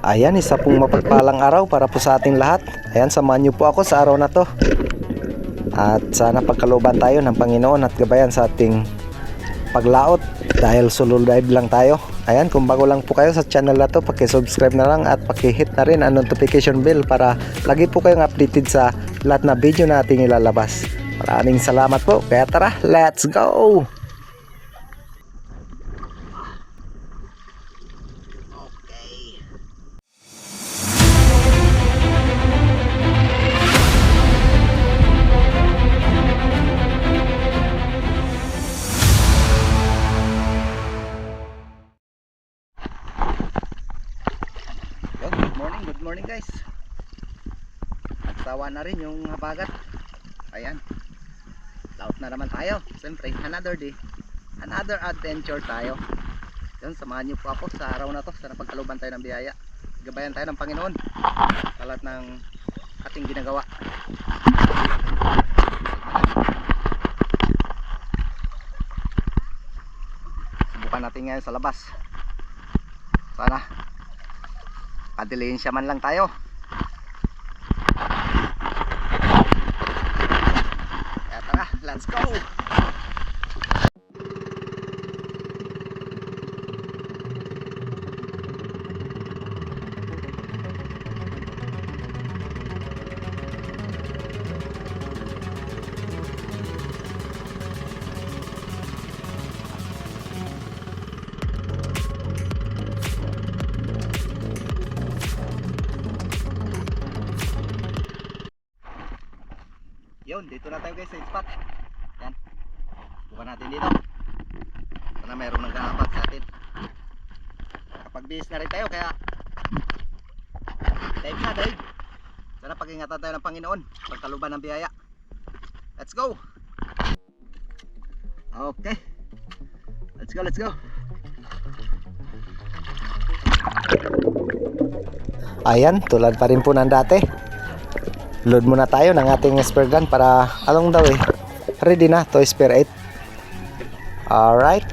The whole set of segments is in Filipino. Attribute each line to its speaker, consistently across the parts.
Speaker 1: Ayan, isa pong mapagpalang araw para po sa ating lahat. Ayan, samahan niyo po ako sa araw na to. At sana pagkalooban tayo ng Panginoon at gabayan sa ating paglaot dahil solo dive lang tayo. Ayan, kung bago lang po kayo sa channel na to, paki-subscribe na lang at paki-hit na rin ang notification bell para lagi po kayong updated sa lahat na video na ating ilalabas. Maraming salamat po. Kaya tara, let's go! Good morning guys. Nagsawa na rin yung habagat. Ayan, laot na naman tayo. Siyempre, another day, another adventure tayo. Yun, samahan niyo po ako sa araw na to. Sana pagkaluban tayo ng biyaya, gabayan tayo ng Panginoon sa lahat ng ating ginagawa. Subukan natin ngayon sa labas. Sana kadilihensya man lang tayo. Kaya tara, let's go! Yun, dito na tayo guys sa spot. Yan, bukan natin dito. Sana mayroong naghahabag sa atin. Kapag bihis na rin tayo, kaya dive na, dive. Sana pag-ingatan tayo ng Panginoon pagkaluban ng biyaya. Let's go! Okay, let's go, let's go. Ayan, tulad pa rin po ng dati. Load muna tayo ng ating spear gun para along the way ready na to spear 8. Alright,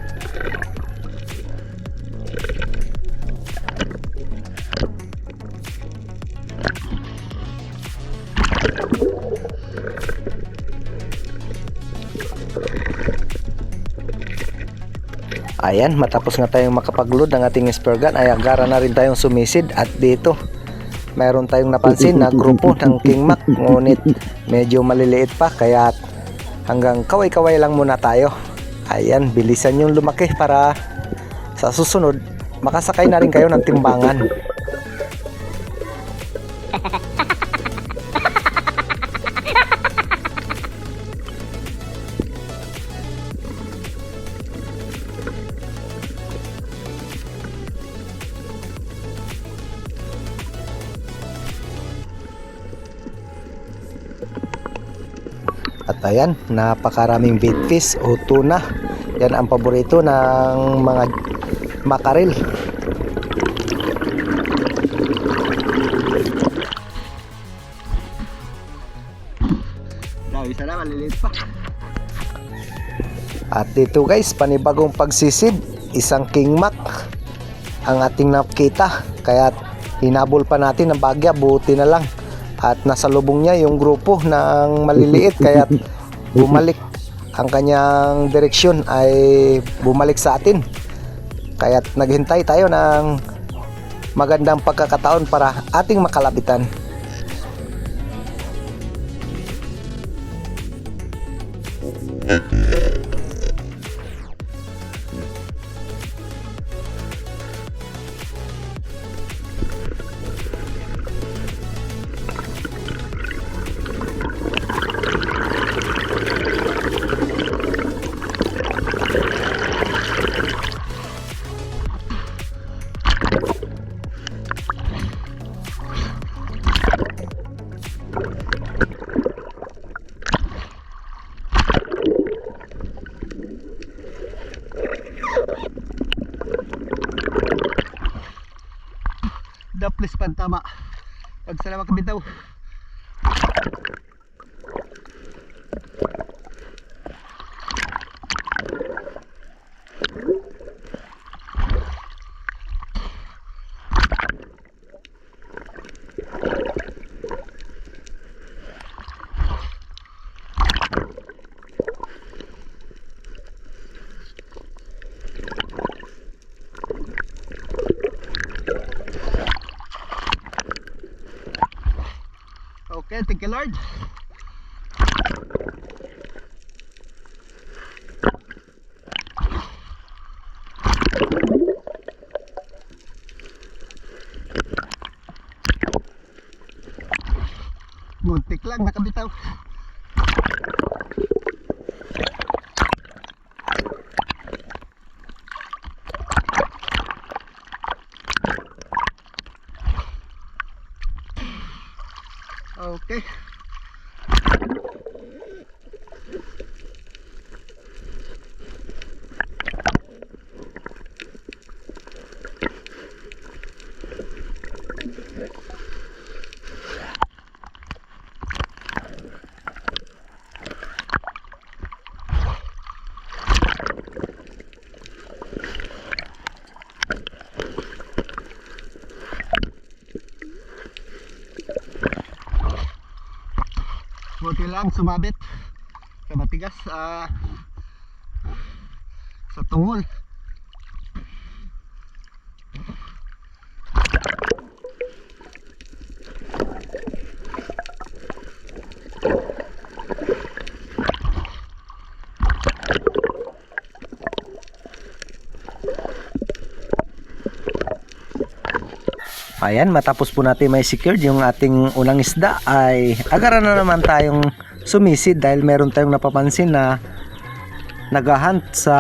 Speaker 1: ayan, matapos nga tayong makapag-load ng ating spear gun ay agara na rin tayong sumisid. At dito mayroon tayong napansin na grupo ng King Mac, ngunit medyo maliliit pa, kaya hanggang kaway-kaway lang muna tayo. Ayan, bilisan yung lumaki para sa susunod makasakay na rin kayo ng timbangan. At ayan, napakaraming bitfish o tuna. Yan ang paborito ng mga makarel. Isa na, maliliit pa. At dito guys, panibagong pagsisid, isang King Mac ang ating nakita. Kaya hinabol pa natin ang bagya, buti na lang. At nasa lubong niya yung grupo ng maliliit, kaya bumalik ang kanyang direksyon, ay bumalik sa atin. Kaya naghintay tayo ng magandang pagkakataon para ating makalabitan. Daplis pantama pag salamat kabitaw.
Speaker 2: Okay, thank you Lord. Muntik lang nakabitaw. Okay. Buti lang sumabit sa matigas sa tungol.
Speaker 1: Ayan, matapos po natin may secured yung ating unang isda, ay agaran na naman tayong sumisid dahil meron tayong napapansin na naghahunt sa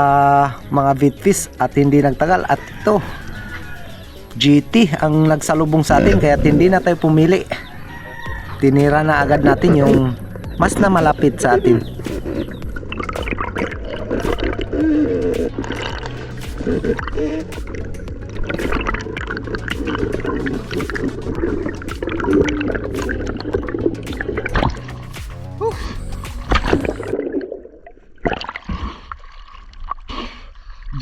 Speaker 1: mga vitfish at hindi nagtagal, at ito GT ang nagsalubong sa atin, kaya hindi na tayo pumili, tinira na agad natin yung mas na malapit sa atin.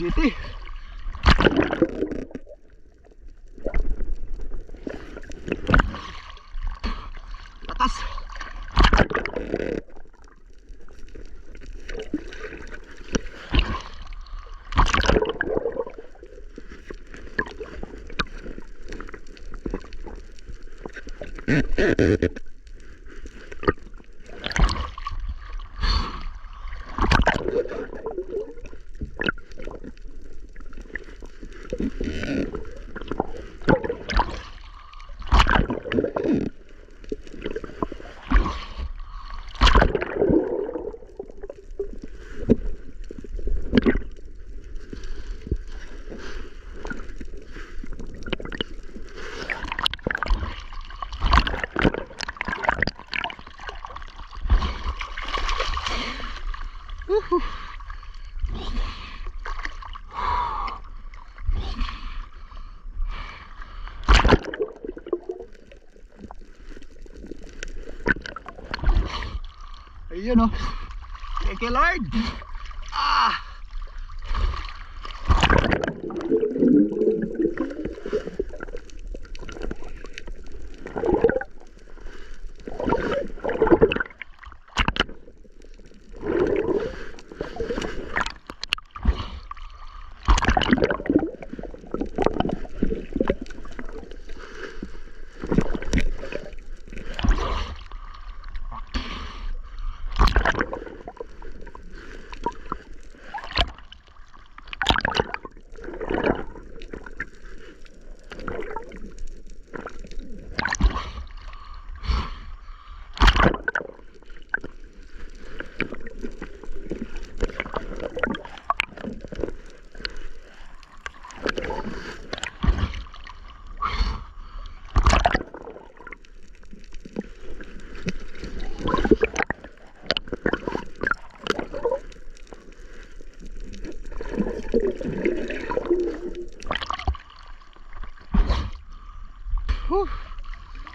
Speaker 2: GT. Takas. Ayun oh. Thank you Lord.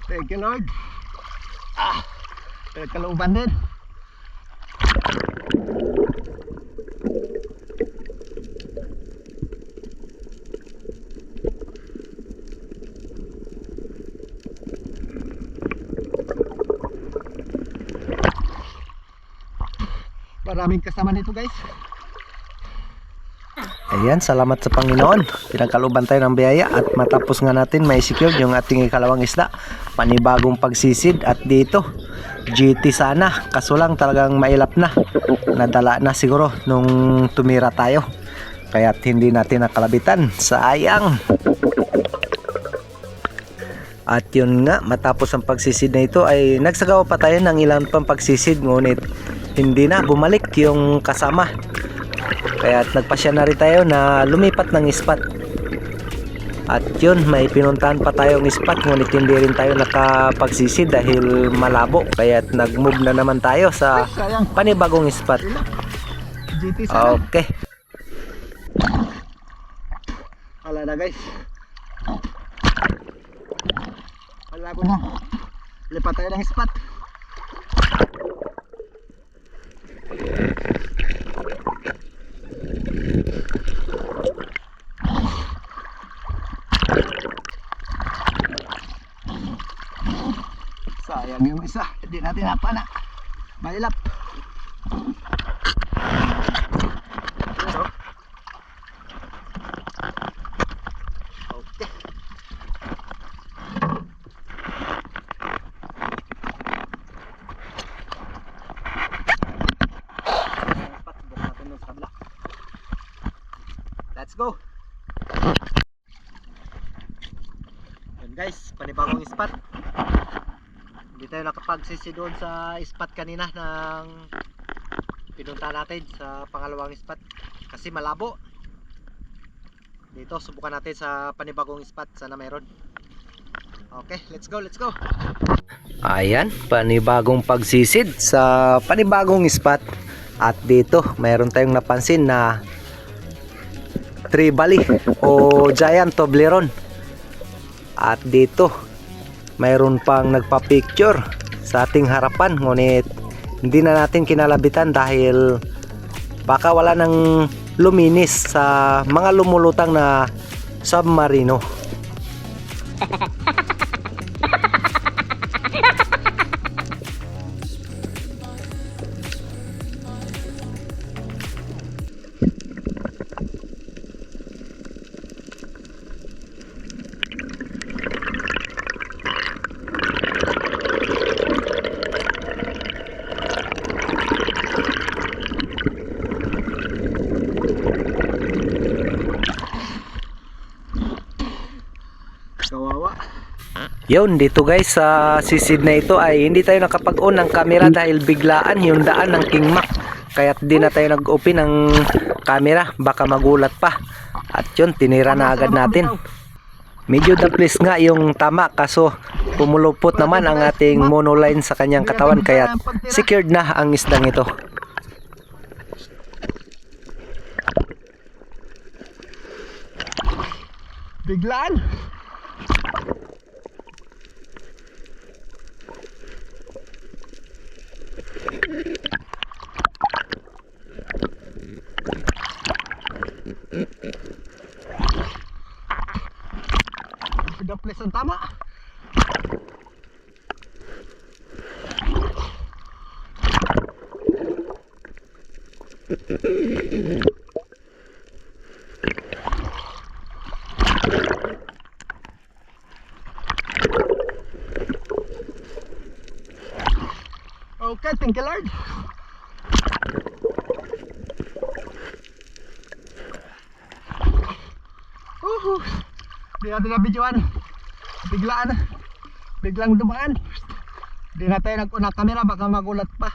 Speaker 2: Thank you Lord. Kalauban din. Maraming kasama nito guys.
Speaker 1: Ayan, salamat sa Panginoon. Pinagkaluban tayo ng biyaya at matapos nga natin may secure yung ating ikalawang isda. Panibagong pagsisid at dito GT sana, kaso lang talagang mailap na. Nadala na siguro nung tumira tayo. Kaya't hindi natin nakalabitan. Sayang. At yun nga, matapos ang pagsisid na ito ay nagsagawa pa tayo ng ilang pang pagsisid, ngunit hindi na bumalik yung kasama. Kaya nagpasya na rin tayo na lumipat ng spot. At yun, may pinuntahan pa tayong spot, ngunit hindi rin tayo nakapagsisid dahil malabo. Kaya nag-move na naman tayo sa
Speaker 2: Sayang.
Speaker 1: panibagong spot.
Speaker 2: GT sana.
Speaker 1: Okay.
Speaker 2: Wala na guys. Wala ko na. Lipat tayo ng spot. Sayang yung isa. Hindi natin napana. Mailap. Okay. Let's go. Yan guys, panibagong spot. Hindi tayo nakapagsisi doon sa spot kanina ng pinunta natin sa pangalawang spot kasi malabo. Dito subukan natin sa panibagong spot, sana mayroon. Okay, let's go, let's go.
Speaker 1: Ayan, panibagong pagsisid sa panibagong spot. At dito, mayroon tayong napansin na tribali o giant Toblerone. At dito, mayroon pang nagpa-picture sa ating harapan, ngunit hindi na natin kinalabitan dahil baka wala nang luminis sa mga lumulutang na submarino.
Speaker 2: Kawawa.
Speaker 1: Yun, dito guys sa sisid na ito ay hindi tayo nakapag-on ng camera dahil biglaan yung daan ng King Mac. Kaya't di na tayo nag-open ng camera, baka magulat pa. At yun, tinira na agad natin. Medyo daplis nga yung tama, kaso pumulupot naman ang ating monoline sa kanyang katawan, kaya secured na ang isdang ito.
Speaker 2: Biglaan. Daples ang tama. Okay, thank you Lord. Di natin na-videoan. Biglaan. Biglang dumaan. Di na tayo nag-una camera, baka magulat pa.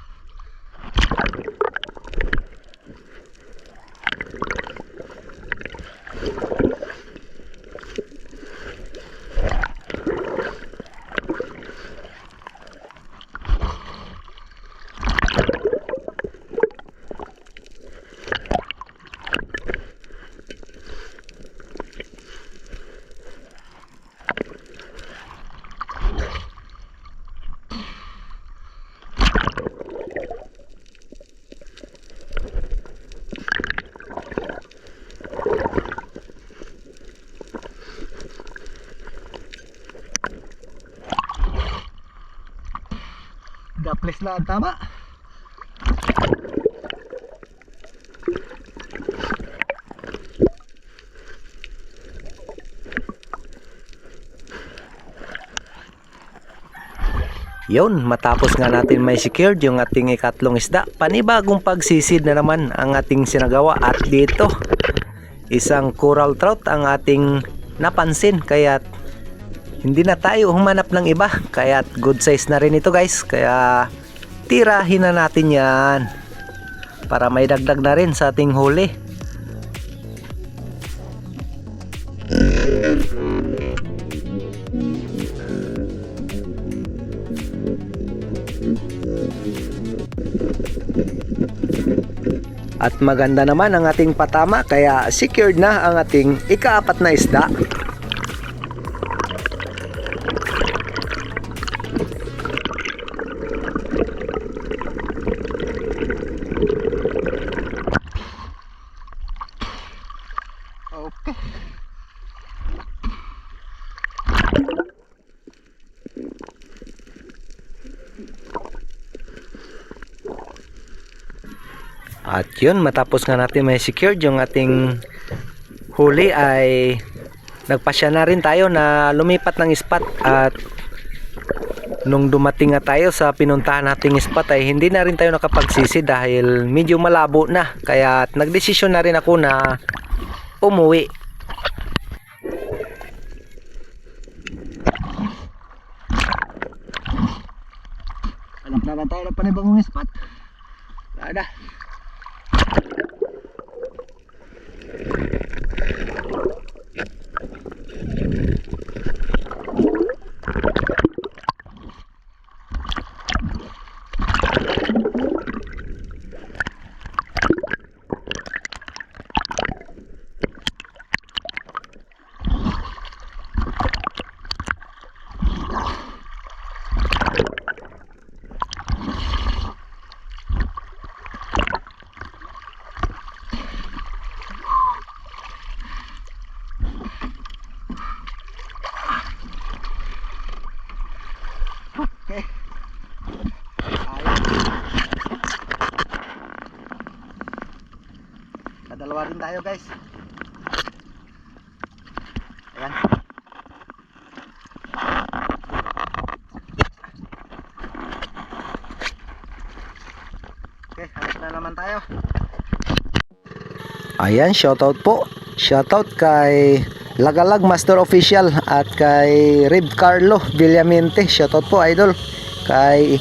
Speaker 2: Daples na ang tama.
Speaker 1: Yun, matapos nga natin may secured yung ating ikatlong isda, panibagong pagsisid na naman ang ating sinagawa. At dito, isang coral trout ang ating napansin, kaya hindi na tayo humanap ng iba. Kaya good size na rin ito guys, kaya tirahin na natin yan para may dagdag na rin sa ating huli. At maganda naman ang ating patama, kaya secured na ang ating ikaapat na isda.
Speaker 2: Okay.
Speaker 1: At yun, matapos nga natin may secured yung ating huli, ay nagpasya na rin tayo na lumipat ng spot. At nung dumating nga tayo sa pinuntahan nating spot, ay hindi na rin tayo nakapagsisi dahil medyo malabo na. Kaya nagdesisyon na rin ako na umuwi.
Speaker 2: Hanap naman tayo ng panibagong spot. Wala na. Okay. Kadalawa rin tayo guys. Ayan. Okay, hanap na naman tayo.
Speaker 1: Ayan, shoutout po. Shoutout kay Lagalag Master Official at kay Rib Carlo Villamente. Shoutout po idol. Kay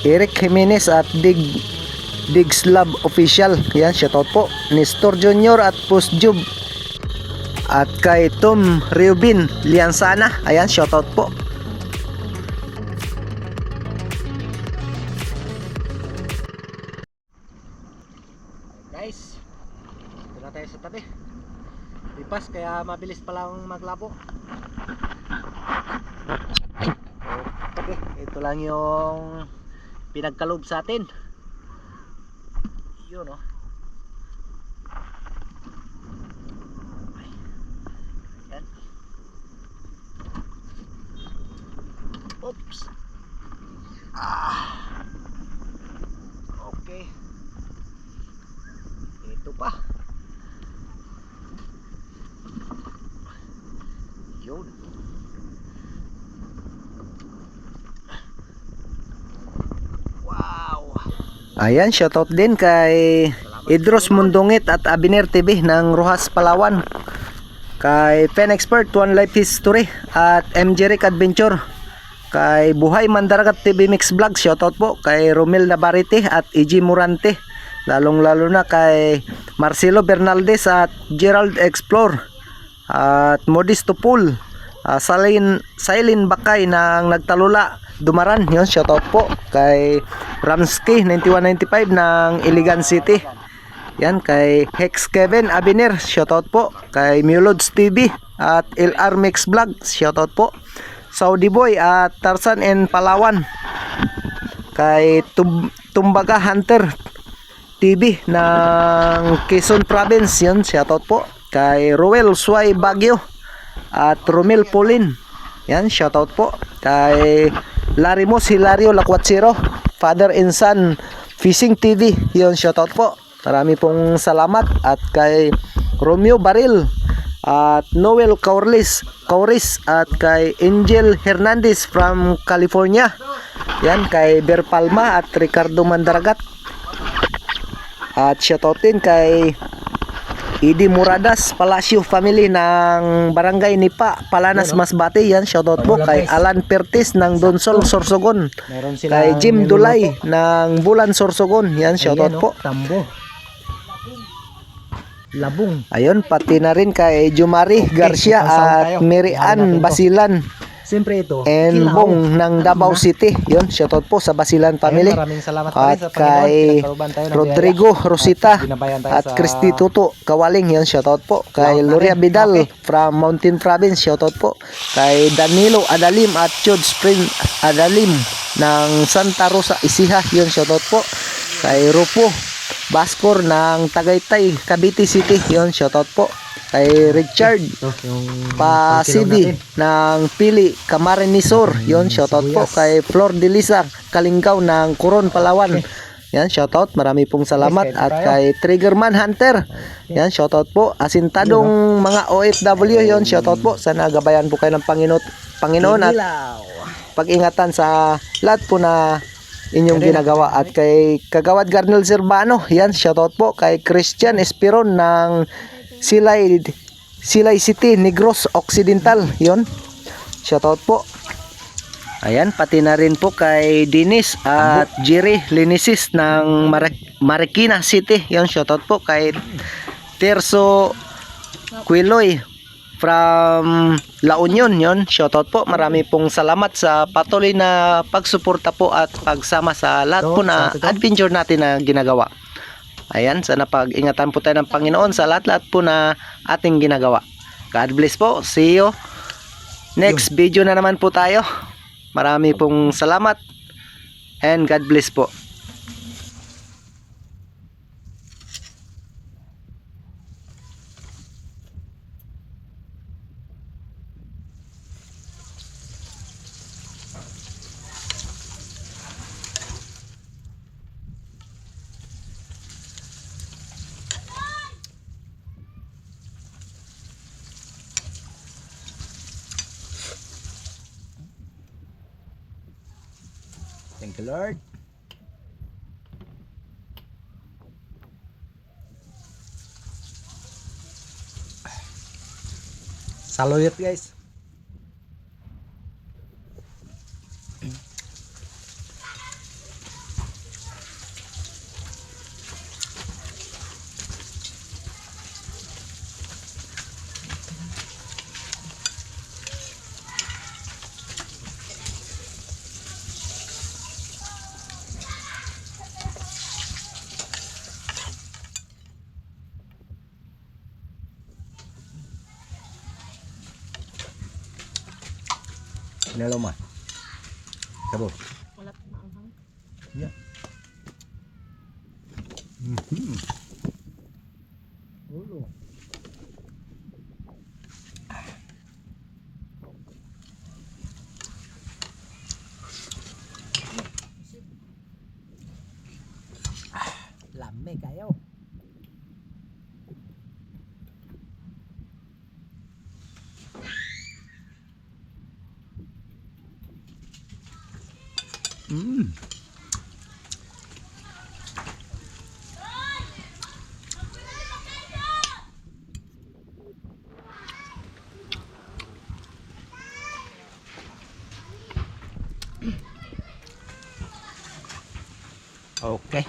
Speaker 1: Eric Jimenez at Dig Slab Official. Yan, shoutout po. Nestor Junior at Pusjub. At kay Tom Reubin Liansana. Ayan, shoutout po.
Speaker 2: Guys, ito na tayo sa tabi. Lipas, kaya mabilis pa lang maglabo. Okay, ito lang yung pinagkalob sa atin. Yun oh. Ayan. Oops. Okay. Ito pa. Yun. Wow.
Speaker 1: Ayan, shoutout din kay Idros Mundungit at Abiner TV ng Rojas, Palawan. Kay Pen Expert, One Life History at MJ Rick Adventure. Kay Buhay Mandaragat TV Mix Vlog, shoutout po. Kay Romel Navarrete at EG Murante. Lalong lalo na kay Marcelo Bernaldez at Gerald Explore. At Modisto Pool. Silin Bakay ng Nagtalula Dumaran, yun, shoutout po. Kay Ramsky 9195 ng Iligan City. Yan, kay Hex Kevin Abiner, shoutout po. Kay Mulods TV at LR Mix Vlog, shoutout po. Saudi Boy at Tarzan and Palawan. Kay Tumbaga Hunter TV ng Quezon Province, yun, shoutout po. Kay Roel Suay Baguio at Romel Polin, yan, shoutout po. Kay Larimos Hilario Lacuatsiro, Father and Son Fishing TV, yun, shoutout po. Marami pong salamat. At kay Romeo Baril at Noel Kauris at kay Angel Hernandez from California. Yan kay Ber Palma at Ricardo Mandaragat. At shoutout din kay Idi Muradas Palacio family ng Barangay Nipa, Palanas, Masbate. Yan, shoutout po kay Alan Pertis ng Donsol, Sorsogon.
Speaker 2: Meron
Speaker 1: Kay Jim Dulay ng Bulan, Sorsogon. Yan, shoutout po.
Speaker 2: Tambo. Labong.
Speaker 1: Ayun, pati na rin kay Jumari Garcia at Mary Ann Basilan
Speaker 2: Siyempre ito.
Speaker 1: and
Speaker 2: Kilaw.
Speaker 1: Bong ng Davao City. Yun, shoutout po sa Basilan family.
Speaker 2: Ayun, maraming salamat pa rin
Speaker 1: At
Speaker 2: sa
Speaker 1: kay
Speaker 2: Panginoon. Tayo ng
Speaker 1: Rodrigo
Speaker 2: biyaya.
Speaker 1: Rosita
Speaker 2: Ginabayan tayo
Speaker 1: at
Speaker 2: sa
Speaker 1: Christy Tuto Kawaling. Yun, shoutout po. Kay
Speaker 2: Lahat na
Speaker 1: Loria
Speaker 2: rin.
Speaker 1: Vidal
Speaker 2: Okay.
Speaker 1: from Mountain Province. Shoutout po. Kay Danilo Adalim at Chod Spring Adalim ng Santa Rosa, Isiha. Yun, shoutout po. Kay Rupo Baskor ng Tagaytay, Cavite City. Yun, shoutout po. Kay Richard
Speaker 2: Ito, yung
Speaker 1: Pasidi ng Pili, Camarinesor. Yun, shoutout po. Kay Flor de Lisa Kalingkaw ng Coron, Palawan. Yan, shoutout. Marami pong salamat. At kay Triggerman Hunter. Yan, shoutout po. Asintadong mga OFW. Yun, shoutout po. Sana gabayan po kayo ng Panginoon at pag-ingatan sa lahat po na inyong ginagawa. At kay Kagawad Garnel Zerbano. Yan, shoutout po. Kay Christian Espiron ng Silay City, Negros Occidental. Yon, shoutout po. Ayan, pati na rin po kay Dennis at Jerry Linisis ng Marikina City. Yon, shoutout po. Kay Terso Quiloy from La Union. Yon, shoutout po. Marami pong salamat sa patuloy na pagsuporta po at pagsama sa lahat po na adventure natin na ginagawa. Ayan, sana pag-ingatan po tayo ng Panginoon sa lahat-lahat po na ating ginagawa. God bless po. See you. Next video na naman po tayo. Marami pong salamat. And God bless po.
Speaker 2: Thank you, Lord. Saluyot, guys. Pinalo mo. Sabot.
Speaker 3: Wala pa maanghang.
Speaker 2: Yeah. Ulo. Lame kayo. Okay.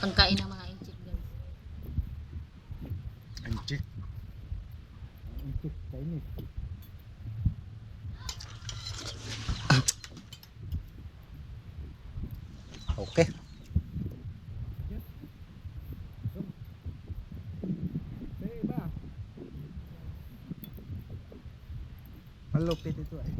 Speaker 3: Pagkain ng mga inchik guys.
Speaker 2: Anjir. Anjir, kainin.
Speaker 1: Okay.
Speaker 2: Malupit ito eh.